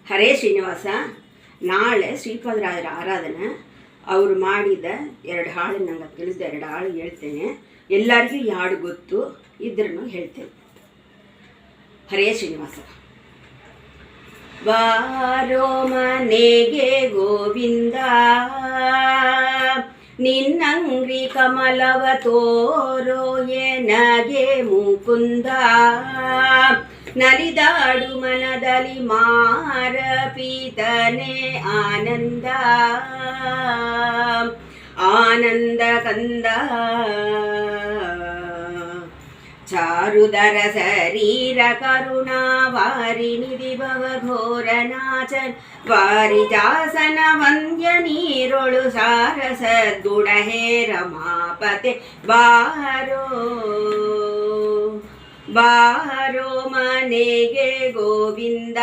ಹರೇ ಶ್ರೀನಿವಾಸ. ನಾಳೆ ಶ್ರೀಪಾದರಾಜರ ಆರಾಧನೆ. ಅವರು ಮಾಡಿದ 2 ಹಾಳು ನಂಗೆ ತಿಳಿದ 2 ಹಾಳು ಹೇಳ್ತೇನೆ. ಎಲ್ಲರಿಗೂ ಈ ಹಾಡು ಗೊತ್ತು ಇದ್ರೂ ಹೇಳ್ತೇನೆ. ಹರೇ ಶ್ರೀನಿವಾಸ. ಬಾರೋ ಮನೆಗೆ ಗೋವಿಂದ, ನಿನ್ನಂಗ್ರಿ ಕಮಲವ ತೋರೋ ಎನಗೆ ಮುಕುಂದ. ನಲಿದಾಡು ಮನದಲ್ಲಿ ಮಾರ ಪೀತನೆ ಆನಂದ, ಆನಂದ ಕಂದ. ಚಾರುದರ ಶರೀರ ಕರುಣಾ ವಾರಿನಿಧಿ ಭವ ಘೋರ ನಾಚನ್ ವಾರಿಜಾಸನ ವಂದ್ಯ ನೀರೊಳು ಸಾರಸ ಗುಣ ಹೇ ರಮಾಪತೆ. ಬಾರೋ ಬಾರೋ ಮನೆಗೆ ಗೋವಿಂದ.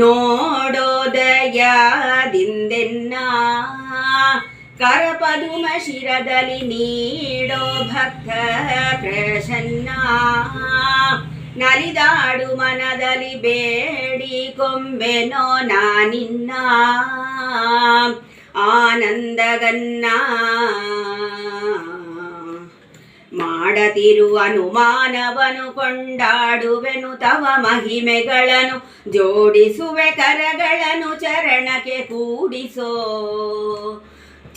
ನೋಡೋದಯದಿಂದೆನ್ನ ಕರಪದುಮ ಶಿರದಲ್ಲಿ ನೀಡೋ ಭಕ್ತ ಪ್ರಸನ್ನ. ನಲಿದಾಡು ಮನದಲ್ಲಿ ಬೇಡಿ ಕೊಂಬೆನೋ ನಾನಿನ್ನ ಆನಂದಗನ್ನ. ಮಾಡತಿರುವ ಅನುಮಾನವನು ಕೊಂಡಾಡುವೆನು ತವ ಮಹಿಮೆಗಳನ್ನು. ಜೋಡಿಸುವೆ ಕರಗಳನ್ನು ಚರಣಕ್ಕೆ ಕೂಡಿಸೋ,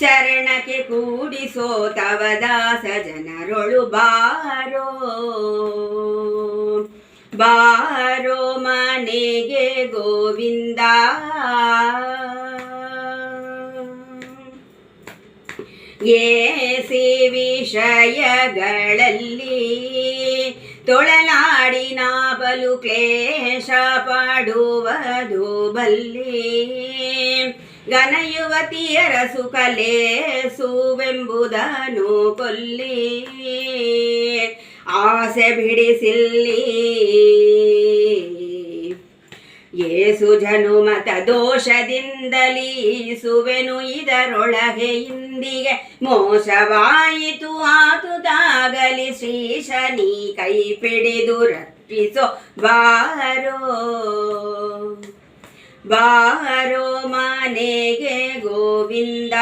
ಚರಣಕ್ಕೆ ಕೂಡಿಸೋ ತವ ದಾಸ ಜನರೊಳು. ಬಾರೋ ಬಾರೋ ಮನೆಗೆ ಗೋವಿಂದ. ಏಸಿ ವಿಷಯಗಳಲ್ಲಿ ತೊಳಲಾಡಿನ ಬಲು ಕ್ಲೇಶ ಪಡುವುದು ಬಲ್ಲಿ. ಘನಯುವತಿಯರ ಸುಖಲೇಸುವೆಂಬುದನ್ನು ಕೊಲ್ಲಿ. ಆಸೆ ಬಿಡಿಸಿಲ್ಲಿ ಏಸು ಜನುಮತ ದೋಷದಿಂದಲೀ ಸುವೆನು ಇದರೊಳಗೆ ಇಂದಿಗೆ. ಮೋಸವಾಯಿತು ಆತುದಾಗಲಿ ಶ್ರೀಶನಿ ಕೈ ಪಿಡಿದು ರಕ್ಷಿಸೋ. ಬಾರೋ ಬಾರೋ ಮನೆಗೆ ಗೋವಿಂದ.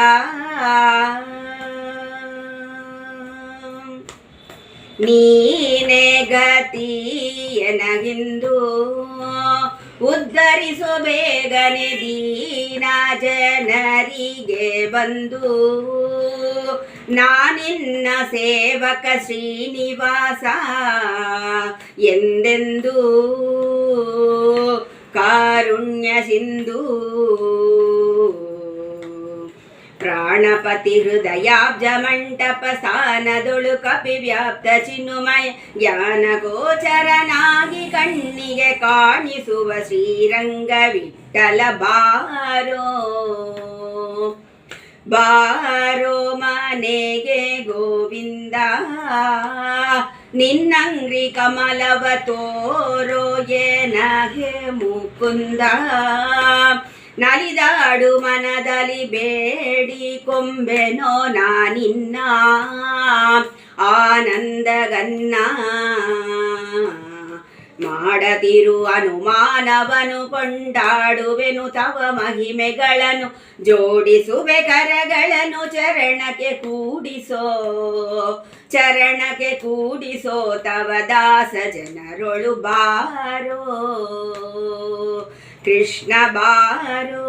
ನೀನೇ ಗತಿ ಎನಗಿಂದು ಉದ್ಧರಿಸೋ ಬೇಗನೆ ದೀನ ಜನರಿಗೆ ಬಂದು. ನಾನಿನ್ನ ಸೇವಕ ಶ್ರೀನಿವಾಸ ಎಂದೆಂದು ಕಾರುಣ್ಯ ಸಿಂಧು. ಪ್ರಾಣಪತಿ ಹೃದಯಾಬ್ಜ ಮಂಟಪ ಸ್ಥಾನದೊಳು ಕಪಿ ವ್ಯಾಪ್ತ ಚಿನ್ಮಯ ಜ್ಞಾನ ಗೋಚರನಾಗಿ ಕಣ್ಣಿಗೆ ಕಾಣಿಸುವ ಶ್ರೀರಂಗ ವಿಠಲ. ಬಾರೋ ಬಾರೋ ಮನೆಗೆ ಗೋವಿಂದ. ನಿನ್ನಂಗ್ರಿ ಕಮಲವ ತೋರೋ ಎನಗೆ ಮುಕುಂದ. ನಲಿದಾಡು ಮನದಲ್ಲಿ ಬೇಡಿ ಕೊಂಬೆನೋ ನಾನಿನ್ನ ಆನಂದಗನ್ನ. ಮಾಡತಿರು ಅನುಮಾನವನು ಕೊಂಡಾಡುವೆನು ತವ ಮಹಿಮೆಗಳನ್ನು. ಜೋಡಿಸುವೆ ಕರಗಳನ್ನು ಚರಣಕ್ಕೆ ಕೂಡಿಸೋ, ಚರಣಕ್ಕೆ ಕೂಡಿಸೋ ತವ ದಾಸ ಜನರೊಳು. ಬಾರೋ ಕೃಷ್ಣ ಬಾರೋ.